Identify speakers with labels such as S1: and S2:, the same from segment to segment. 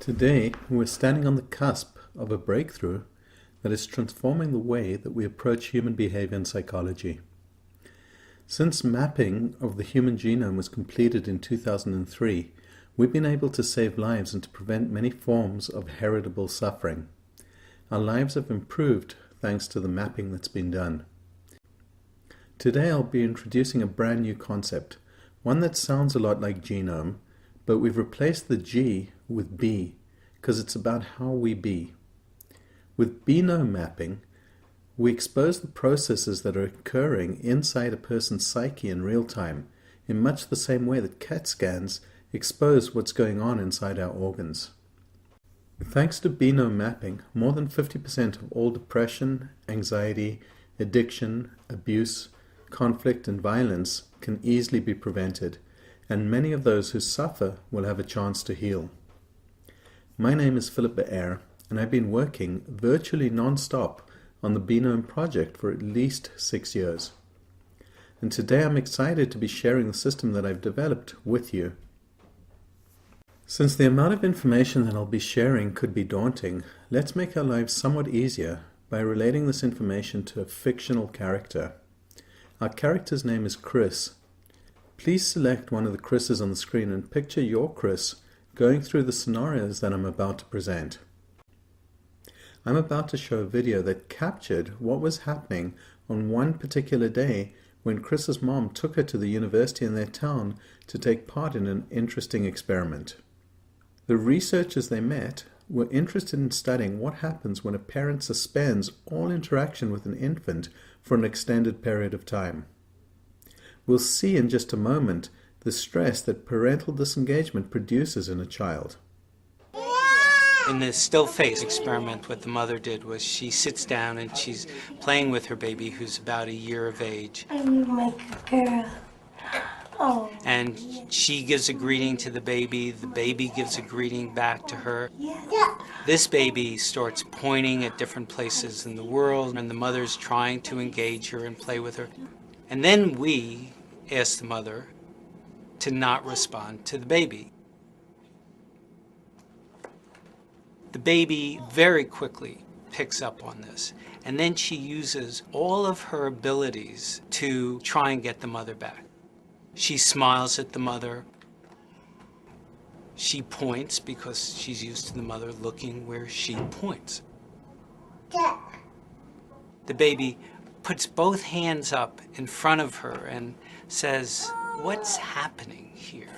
S1: Today, we're standing on the cusp of a breakthrough that is transforming the way that we approach human behavior and psychology. Since mapping of the human genome was completed in 2003, we've been able to save lives and to prevent many forms of heritable suffering. Our lives have improved thanks to the mapping that's been done. Today I'll be introducing a brand new concept, one that sounds a lot like genome, but we've replaced the G with B, because it's about how we be. With BEnome mapping, we expose the processes that are occurring inside a person's psyche in real time, in much the same way that CAT scans expose what's going on inside our organs. Thanks to BEnome mapping, more than 50% of all depression, anxiety, addiction, abuse, conflict, and violence can easily be prevented, and many of those who suffer will have a chance to heal. My name is Philip, and I've been working virtually non-stop on the BEnome project for at least 6 years. And today I'm excited to be sharing the system that I've developed with you. Since the amount of information that I'll be sharing could be daunting, let's make our lives somewhat easier by relating this information to a fictional character. Our character's name is Chris. Please select one of the Chris's on the screen and picture your Chris going through the scenarios that I'm about to present. I'm about to show a video that captured what was happening on one particular day when Chris's mom took her to the university in their town to take part in an interesting experiment. The researchers they met were interested in studying what happens when a parent suspends all interaction with an infant for an extended period of time. We'll see in just a moment the stress that parental disengagement produces in a child.
S2: In the still face experiment, what the mother did was she sits down and she's playing with her baby who's about a year of age.
S3: I'm like a girl. Oh.
S2: And she gives a greeting to the baby gives a greeting back to her.
S3: Yeah.
S2: This baby starts pointing at different places in the world, and the mother's trying to engage her and play with her. And then we ask the mother to not respond to the baby. The baby very quickly picks up on this, and then she uses all of her abilities to try and get the mother back. She smiles at the mother. She points because she's used to the mother looking where she points. The baby puts both hands up in front of her and says, "What's happening here?"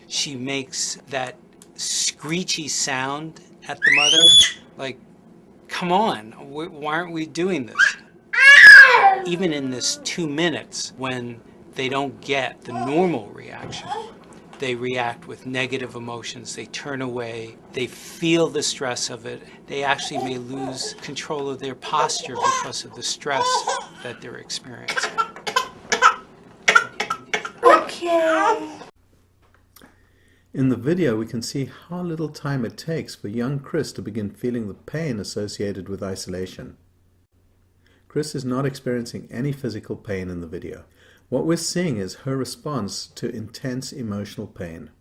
S2: She makes that screechy sound at the mother, like, "Come on, why aren't we doing this?" Even in this 2 minutes, when they don't get the normal reaction, they react with negative emotions, they turn away, they feel the stress of it, they actually may lose control of their posture because of the stress that they're experiencing.
S3: Okay.
S1: In the video, we can see how little time it takes for young Chris to begin feeling the pain associated with isolation. Chris is not experiencing any physical pain in the video. What we're seeing is her response to intense emotional pain.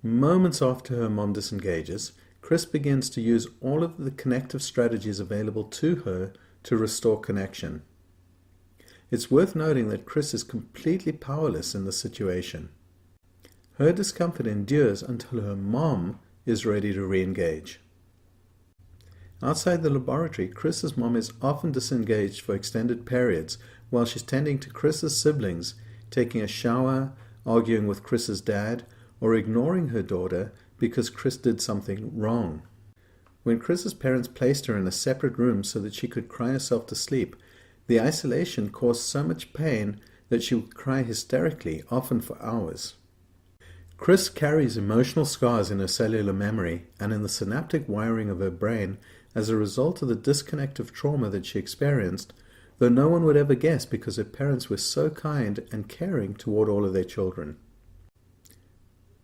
S1: Moments after her mom disengages, Chris begins to use all of the connective strategies available to her to restore connection. It's worth noting that Chris is completely powerless in this situation. Her discomfort endures until her mom is ready to re-engage. Outside the laboratory, Chris's mom is often disengaged for extended periods while she's tending to Chris's siblings, taking a shower, arguing with Chris's dad, or ignoring her daughter because Chris did something wrong. When Chris's parents placed her in a separate room so that she could cry herself to sleep, the isolation caused so much pain that she would cry hysterically, often for hours. Chris carries emotional scars in her cellular memory and in the synaptic wiring of her brain as a result of the disconnective trauma that she experienced, though no one would ever guess because her parents were so kind and caring toward all of their children.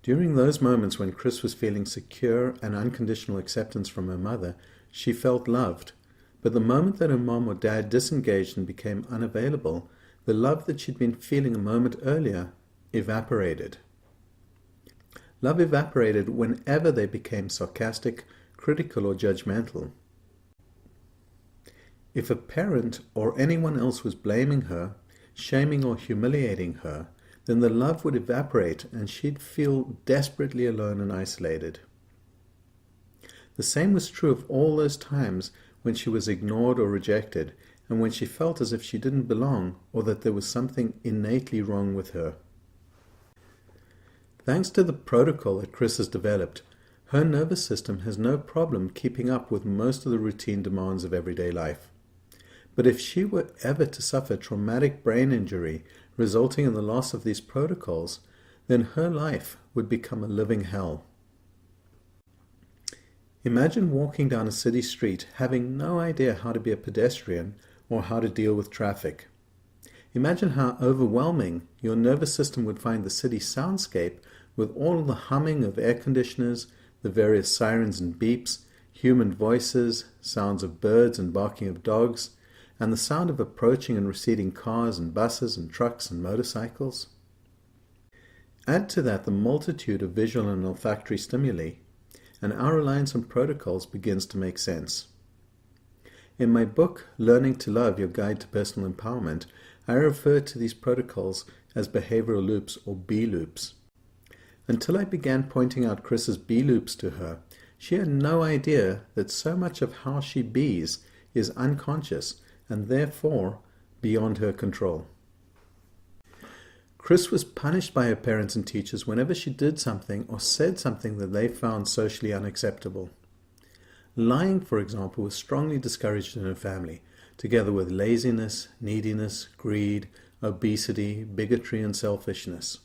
S1: During those moments when Chris was feeling secure and unconditional acceptance from her mother, she felt loved, but the moment that her mom or dad disengaged and became unavailable, the love that she'd been feeling a moment earlier evaporated. Love evaporated whenever they became sarcastic, critical, or judgmental. If a parent or anyone else was blaming her, shaming or humiliating her, then the love would evaporate and she'd feel desperately alone and isolated. The same was true of all those times when she was ignored or rejected, and when she felt as if she didn't belong or that there was something innately wrong with her. Thanks to the protocol that Chris has developed, her nervous system has no problem keeping up with most of the routine demands of everyday life. But if she were ever to suffer traumatic brain injury resulting in the loss of these protocols, then her life would become a living hell. Imagine walking down a city street having no idea how to be a pedestrian or how to deal with traffic. Imagine how overwhelming your nervous system would find the city soundscape with all the humming of air conditioners, the various sirens and beeps, human voices, sounds of birds and barking of dogs, and the sound of approaching and receding cars and buses and trucks and motorcycles. Add to that the multitude of visual and olfactory stimuli, and our reliance on protocols begins to make sense. In my book, Learning to Love, Your Guide to Personal Empowerment, I refer to these protocols as behavioral loops or B loops. Until I began pointing out Chris's B loops to her, she had no idea that so much of how she bees is unconscious and therefore beyond her control. Chris was punished by her parents and teachers whenever she did something or said something that they found socially unacceptable. Lying, for example, was strongly discouraged in her family, together with laziness, neediness, greed, obesity, bigotry, and selfishness.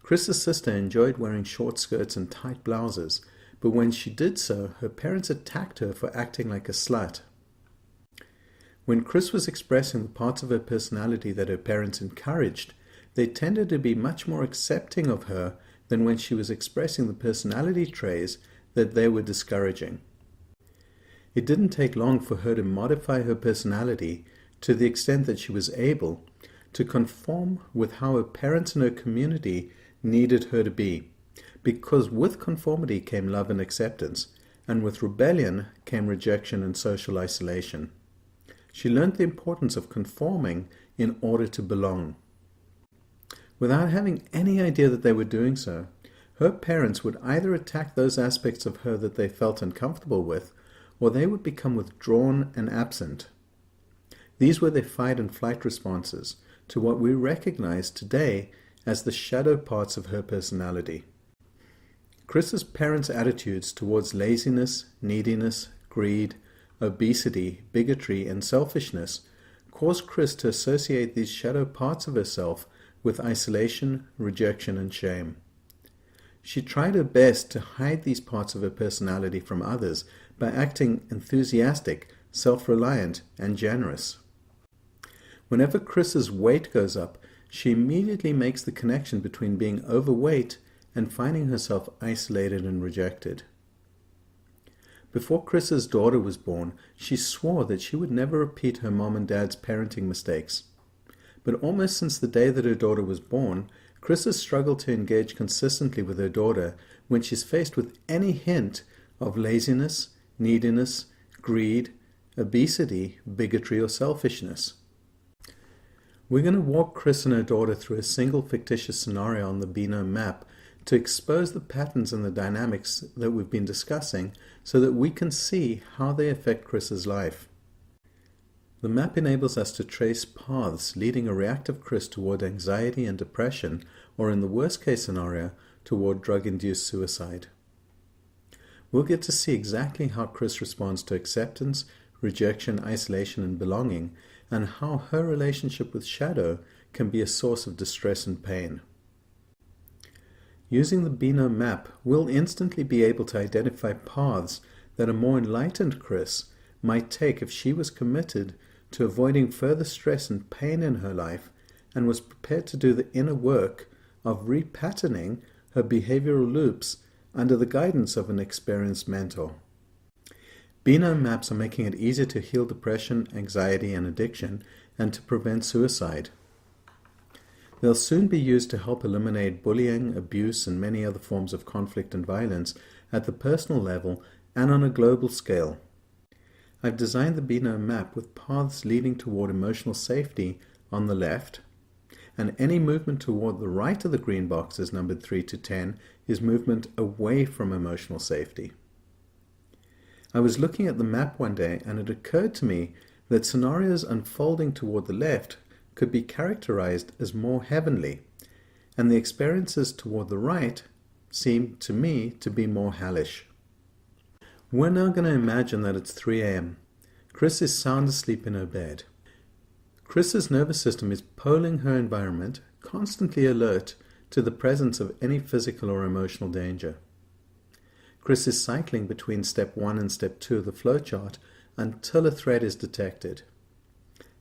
S1: Chris's sister enjoyed wearing short skirts and tight blouses, but when she did so, her parents attacked her for acting like a slut. When Chris was expressing the parts of her personality that her parents encouraged, they tended to be much more accepting of her than when she was expressing the personality traits that they were discouraging. It didn't take long for her to modify her personality to the extent that she was able to conform with how her parents and her community needed her to be, because with conformity came love and acceptance, and with rebellion came rejection and social isolation. She learned the importance of conforming in order to belong. Without having any idea that they were doing so, her parents would either attack those aspects of her that they felt uncomfortable with, or they would become withdrawn and absent. These were their fight and flight responses to what we recognize today as the shadow parts of her personality. Chris's parents' attitudes towards laziness, neediness, greed, obesity, bigotry, and selfishness caused Chris to associate these shadow parts of herself with isolation, rejection, and shame. She tried her best to hide these parts of her personality from others by acting enthusiastic, self-reliant, and generous. Whenever Chris's weight goes up, she immediately makes the connection between being overweight and finding herself isolated and rejected. Before Chris's daughter was born, she swore that she would never repeat her mom and dad's parenting mistakes. But almost since the day that her daughter was born, Chris has struggled to engage consistently with her daughter when she's faced with any hint of laziness, neediness, greed, obesity, bigotry, or selfishness. We're going to walk Chris and her daughter through a single fictitious scenario on the BEnome Map to expose the patterns and the dynamics that we've been discussing so that we can see how they affect Chris's life. The map enables us to trace paths leading a reactive Chris toward anxiety and depression, or in the worst case scenario, toward drug-induced suicide. We'll get to see exactly how Chris responds to acceptance, rejection, isolation, and belonging, and how her relationship with shadow can be a source of distress and pain. Using the BEnome Map, we'll instantly be able to identify paths that a more enlightened Chris might take if she was committed to avoiding further stress and pain in her life and was prepared to do the inner work of repatterning her behavioral loops under the guidance of an experienced mentor. BEnome Maps are making it easier to heal depression, anxiety, and addiction, and to prevent suicide. They'll soon be used to help eliminate bullying, abuse, and many other forms of conflict and violence at the personal level and on a global scale. I've designed the BEnome Map with paths leading toward emotional safety on the left, and any movement toward the right of the green boxes numbered 3 to 10 is movement away from emotional safety. I was looking at the map one day and it occurred to me that scenarios unfolding toward the left could be characterized as more heavenly, and the experiences toward the right seemed to me to be more hellish. We're now going to imagine that it's 3 a.m. Chris is sound asleep in her bed. Chris's nervous system is polling her environment, constantly alert to the presence of any physical or emotional danger. Chris is cycling between step 1 and step 2 of the flowchart until a threat is detected.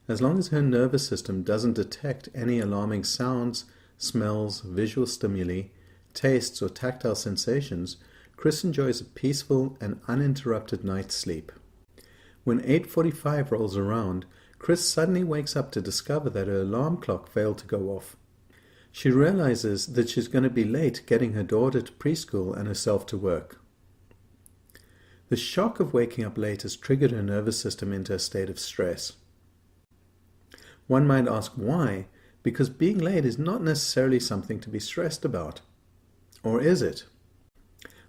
S1: As long as her nervous system doesn't detect any alarming sounds, smells, visual stimuli, tastes, or tactile sensations, Chris enjoys a peaceful and uninterrupted night's sleep. When 8:45 rolls around, Chris suddenly wakes up to discover that her alarm clock failed to go off. She realizes that she's going to be late getting her daughter to preschool and herself to work. The shock of waking up late has triggered her nervous system into a state of stress. One might ask why, because being late is not necessarily something to be stressed about. Or is it?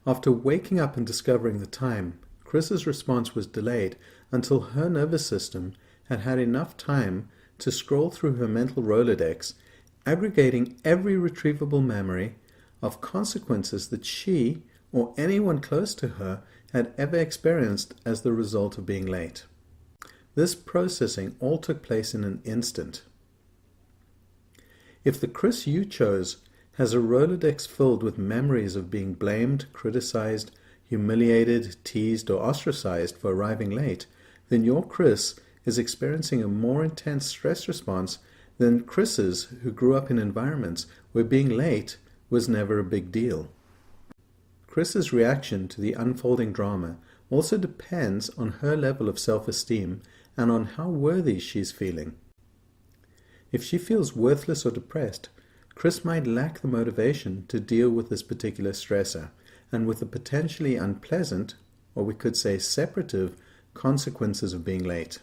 S1: After waking up and discovering the time, Chris's response was delayed until her nervous system had had enough time to scroll through her mental Rolodex, aggregating every retrievable memory of consequences that she or anyone close to her had ever experienced as the result of being late. This processing all took place in an instant. If the Chris you chose has a Rolodex filled with memories of being blamed, criticized, humiliated, teased, or ostracized for arriving late, then your Chris is experiencing a more intense stress response than Chris's who grew up in environments where being late was never a big deal. Chris's reaction to the unfolding drama also depends on her level of self-esteem and on how worthy she's feeling. If she feels worthless or depressed, Chris might lack the motivation to deal with this particular stressor and with the potentially unpleasant, or we could say separative, consequences of being late.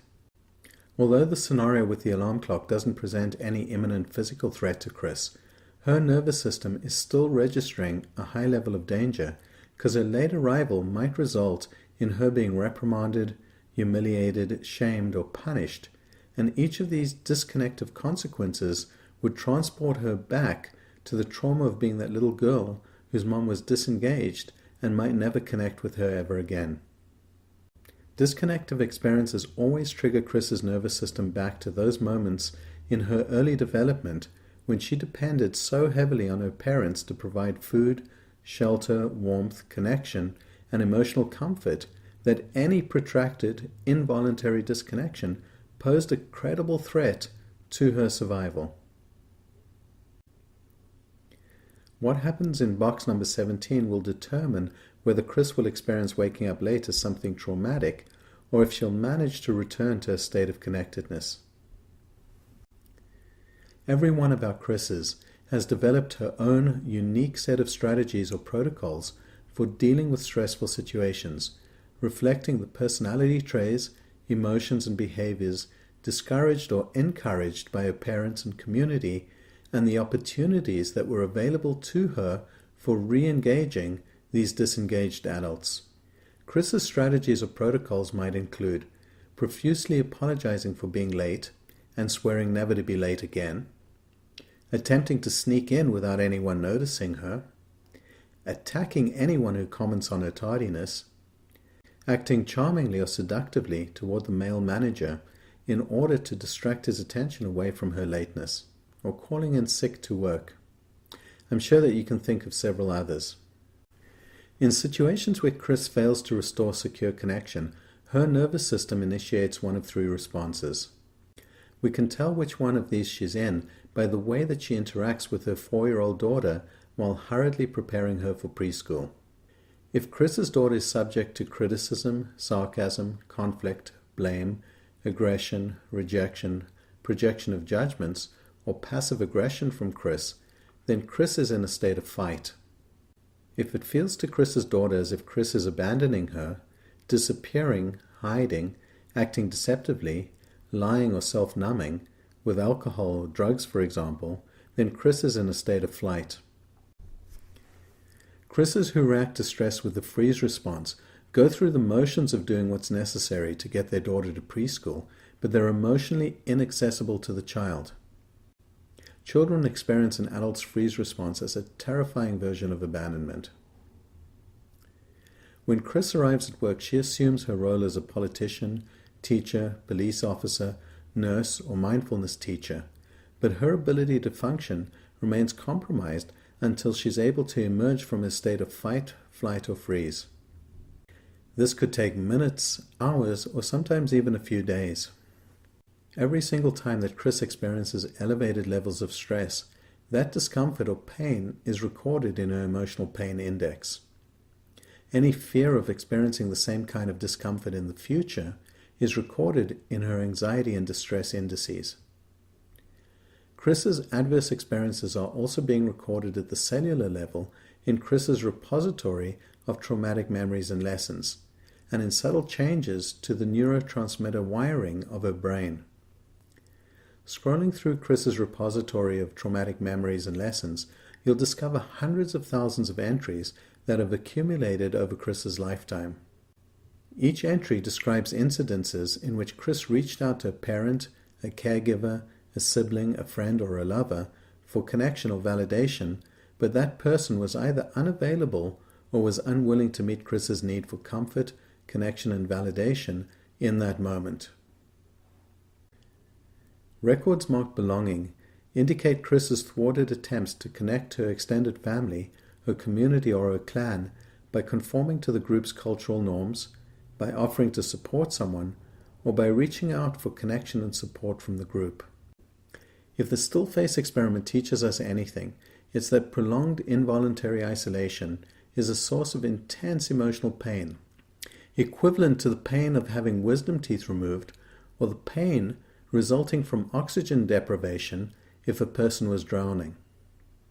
S1: Although the scenario with the alarm clock doesn't present any imminent physical threat to Chris, her nervous system is still registering a high level of danger because her late arrival might result in her being reprimanded, humiliated, shamed, or punished, and each of these disconnective consequences would transport her back to the trauma of being that little girl whose mom was disengaged and might never connect with her ever again. Disconnective experiences always trigger Chris's nervous system back to those moments in her early development when she depended so heavily on her parents to provide food, shelter, warmth, connection, and emotional comfort that any protracted, involuntary disconnection posed a credible threat to her survival. What happens in box number 17 will determine whether Chris will experience waking up late as something traumatic or if she'll manage to return to a state of connectedness. Every one of our Chris's has developed her own unique set of strategies or protocols for dealing with stressful situations, reflecting the personality traits, emotions, and behaviors discouraged or encouraged by her parents and community, and the opportunities that were available to her for re-engaging these disengaged adults. Chris's strategies or protocols might include profusely apologizing for being late and swearing never to be late again, attempting to sneak in without anyone noticing her, attacking anyone who comments on her tardiness, acting charmingly or seductively toward the male manager in order to distract his attention away from her lateness, or calling in sick to work. I'm sure that you can think of several others. In situations where Chris fails to restore secure connection, her nervous system initiates one of 3 responses. We can tell which one of these she's in by the way that she interacts with her 4-year-old daughter while hurriedly preparing her for preschool. If Chris's daughter is subject to criticism, sarcasm, conflict, blame, aggression, rejection, projection of judgments, or passive aggression from Chris, then Chris is in a state of fight. If it feels to Chris's daughter as if Chris is abandoning her, disappearing, hiding, acting deceptively, lying or self-numbing, with alcohol or drugs for example, then Chris is in a state of flight. Chris's who react to stress with the freeze response go through the motions of doing what's necessary to get their daughter to preschool, but they're emotionally inaccessible to the child. Children experience an adult's freeze response as a terrifying version of abandonment. When Chris arrives at work, she assumes her role as a politician, teacher, police officer, nurse, or mindfulness teacher, but her ability to function remains compromised until she's able to emerge from a state of fight, flight, or freeze. This could take minutes, hours, or sometimes even a few days. Every single time that Chris experiences elevated levels of stress, that discomfort or pain is recorded in her emotional pain index. Any fear of experiencing the same kind of discomfort in the future is recorded in her anxiety and distress indices. Chris's adverse experiences are also being recorded at the cellular level in Chris's repository of traumatic memories and lessons, and in subtle changes to the neurotransmitter wiring of her brain. Scrolling through Chris's repository of traumatic memories and lessons, you'll discover hundreds of thousands of entries that have accumulated over Chris's lifetime. Each entry describes incidences in which Chris reached out to a parent, a caregiver, a sibling, a friend, or a lover for connection or validation, but that person was either unavailable or was unwilling to meet Chris's need for comfort, connection, and validation in that moment. Records marked belonging indicate Chris's thwarted attempts to connect to her extended family, her community, or her clan by conforming to the group's cultural norms, by offering to support someone, or by reaching out for connection and support from the group. If the still face experiment teaches us anything, it's that prolonged involuntary isolation is a source of intense emotional pain, equivalent to the pain of having wisdom teeth removed, or the pain resulting from oxygen deprivation if a person was drowning.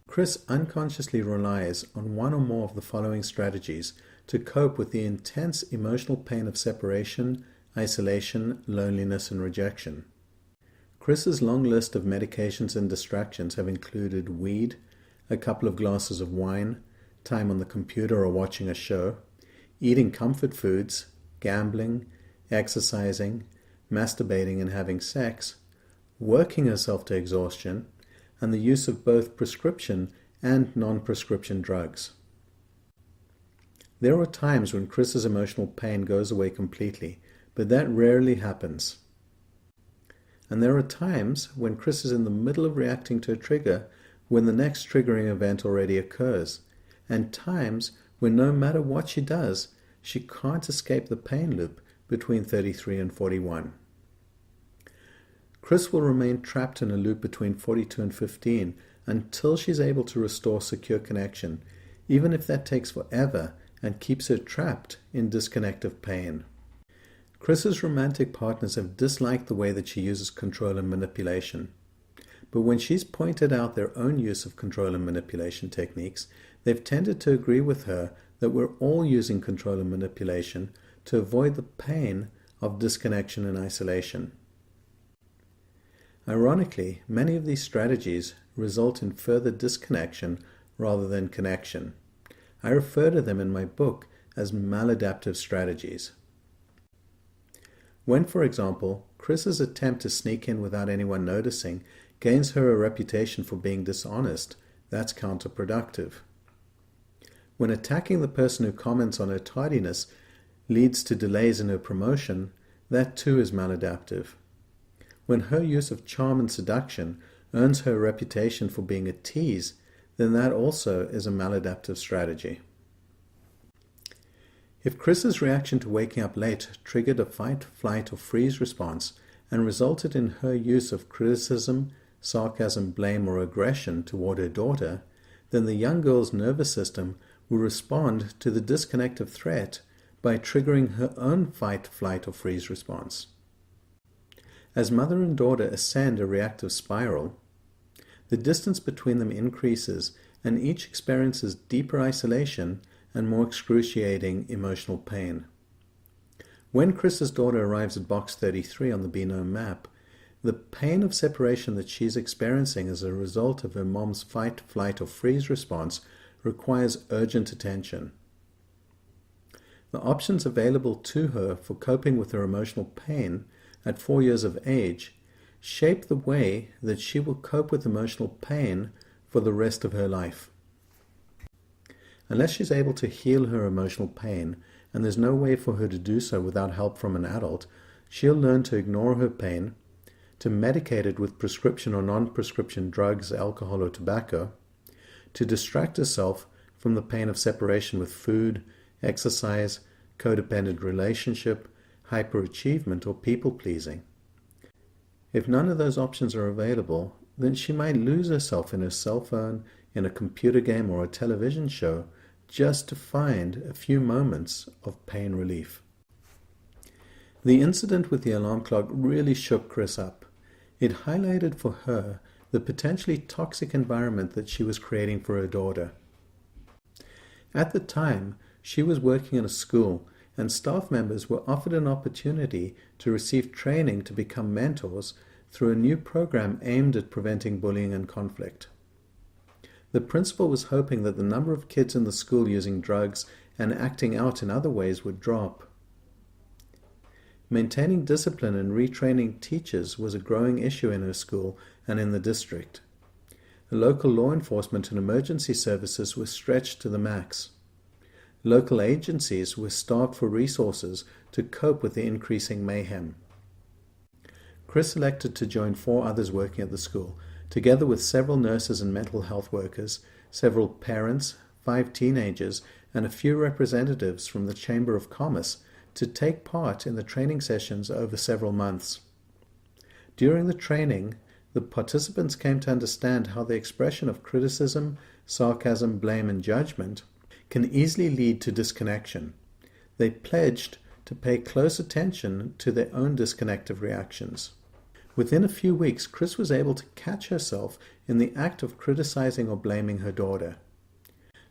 S1: Chris unconsciously relies on one or more of the following strategies to cope with the intense emotional pain of separation, isolation, loneliness, and rejection. Chris's long list of medications and distractions have included weed, a couple of glasses of wine, time on the computer or watching a show, eating comfort foods, gambling, exercising, masturbating and having sex, working herself to exhaustion, and the use of both prescription and non-prescription drugs. There are times when Chris's emotional pain goes away completely, but that rarely happens. And there are times when Chris is in the middle of reacting to a trigger when the next triggering event already occurs, and times when no matter what she does, she can't escape the pain loop between 33 and 41. Chris will remain trapped in a loop between 42 and 15 until she's able to restore secure connection, even if that takes forever and keeps her trapped in disconnective pain. Chris's romantic partners have disliked the way that she uses control and manipulation. But when she's pointed out their own use of control and manipulation techniques, they've tended to agree with her that we're all using control and manipulation to avoid the pain of disconnection and isolation. Ironically, many of these strategies result in further disconnection rather than connection. I refer to them in my book as maladaptive strategies. When, for example, Chris's attempt to sneak in without anyone noticing gains her a reputation for being dishonest, that's counterproductive. When attacking the person who comments on her tardiness leads to delays in her promotion, that too is maladaptive. When her use of charm and seduction earns her a reputation for being a tease, then that also is a maladaptive strategy. If Chris's reaction to waking up late triggered a fight, flight, or freeze response and resulted in her use of criticism, sarcasm, blame, or aggression toward her daughter, then the young girl's nervous system will respond to the disconnective threat by triggering her own fight, flight, or freeze response. As mother and daughter ascend a reactive spiral, the distance between them increases, and each experiences deeper isolation and more excruciating emotional pain. When Chris's daughter arrives at box 33 on the BEnome Map, the pain of separation that she's experiencing as a result of her mom's fight, flight, or freeze response requires urgent attention. The options available to her for coping with her emotional pain at 4 years of age shape the way that she will cope with emotional pain for the rest of her life. Unless she's able to heal her emotional pain, and there's no way for her to do so without help from an adult, she'll learn to ignore her pain, to medicate it with prescription or non-prescription drugs, alcohol, or tobacco, to distract herself from the pain of separation with food, exercise, codependent relationship, hyperachievement, or people-pleasing. If none of those options are available, then she might lose herself in her cell phone, in a computer game, or a television show just to find a few moments of pain relief. The incident with the alarm clock really shook Chris up. It highlighted for her the potentially toxic environment that she was creating for her daughter. At the time, she was working in a school, and staff members were offered an opportunity to receive training to become mentors through a new program aimed at preventing bullying and conflict. The principal was hoping that the number of kids in the school using drugs and acting out in other ways would drop. Maintaining discipline and retraining teachers was a growing issue in her school and in the district. The local law enforcement and emergency services were stretched to the max. Local agencies were starved for resources to cope with the increasing mayhem. Chris elected to join 4 others working at the school, together with several nurses and mental health workers, several parents, 5 teenagers, and a few representatives from the Chamber of Commerce to take part in the training sessions over several months. During the training, the participants came to understand how the expression of criticism, sarcasm, blame, and judgment can easily lead to disconnection. They pledged to pay close attention to their own disconnective reactions. Within a few weeks, Chris was able to catch herself in the act of criticizing or blaming her daughter.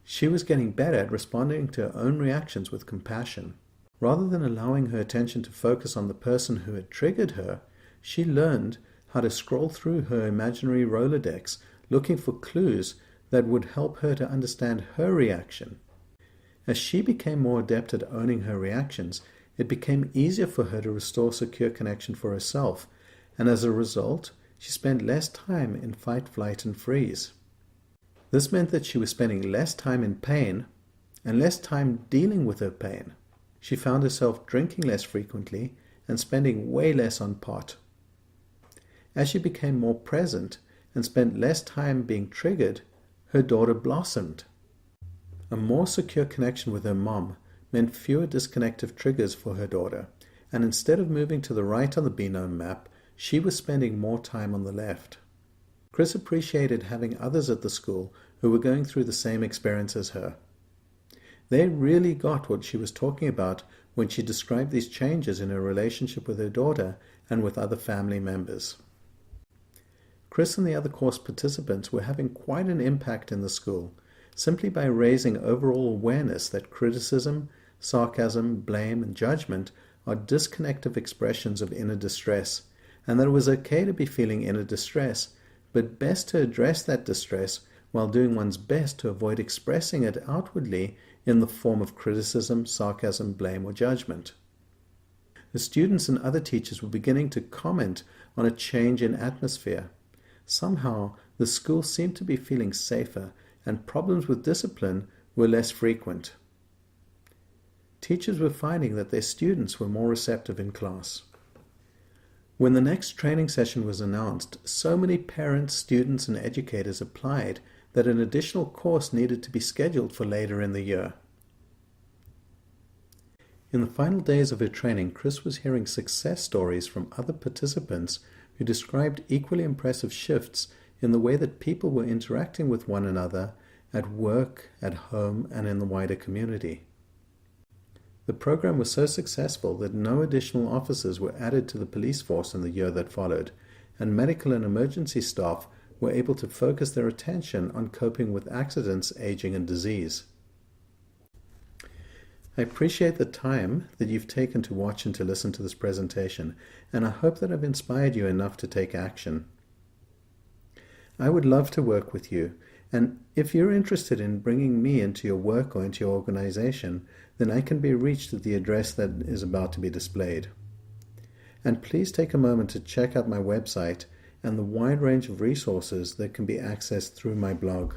S1: She was getting better at responding to her own reactions with compassion. Rather than allowing her attention to focus on the person who had triggered her, she learned how to scroll through her imaginary Rolodex, looking for clues that would help her to understand her reaction. As she became more adept at owning her reactions, it became easier for her to restore secure connection for herself, and as a result, she spent less time in fight, flight, and freeze. This meant that she was spending less time in pain and less time dealing with her pain. She found herself drinking less frequently and spending way less on pot. As she became more present and spent less time being triggered, her daughter blossomed. A more secure connection with her mom meant fewer disconnective triggers for her daughter, and instead of moving to the right on the BEnome Map, she was spending more time on the left. Chris appreciated having others at the school who were going through the same experience as her. They really got what she was talking about when she described these changes in her relationship with her daughter and with other family members. Chris and the other course participants were having quite an impact in the school, simply by raising overall awareness that criticism, sarcasm, blame, and judgment are disconnective expressions of inner distress, and that it was okay to be feeling inner distress, but best to address that distress while doing one's best to avoid expressing it outwardly in the form of criticism, sarcasm, blame, or judgment. The students and other teachers were beginning to comment on a change in atmosphere. Somehow, the school seemed to be feeling safer, and problems with discipline were less frequent. Teachers were finding that their students were more receptive in class. When the next training session was announced, so many parents, students, and educators applied that an additional course needed to be scheduled for later in the year. In the final days of her training, Chris was hearing success stories from other participants who described equally impressive shifts in the way that people were interacting with one another at work, at home, and in the wider community. The program was so successful that no additional officers were added to the police force in the year that followed, and medical and emergency staff were able to focus their attention on coping with accidents, aging, and disease. I appreciate the time that you've taken to watch and to listen to this presentation, and I hope that I've inspired you enough to take action. I would love to work with you, and if you're interested in bringing me into your work or into your organization, then I can be reached at the address that is about to be displayed. And please take a moment to check out my website and the wide range of resources that can be accessed through my blog.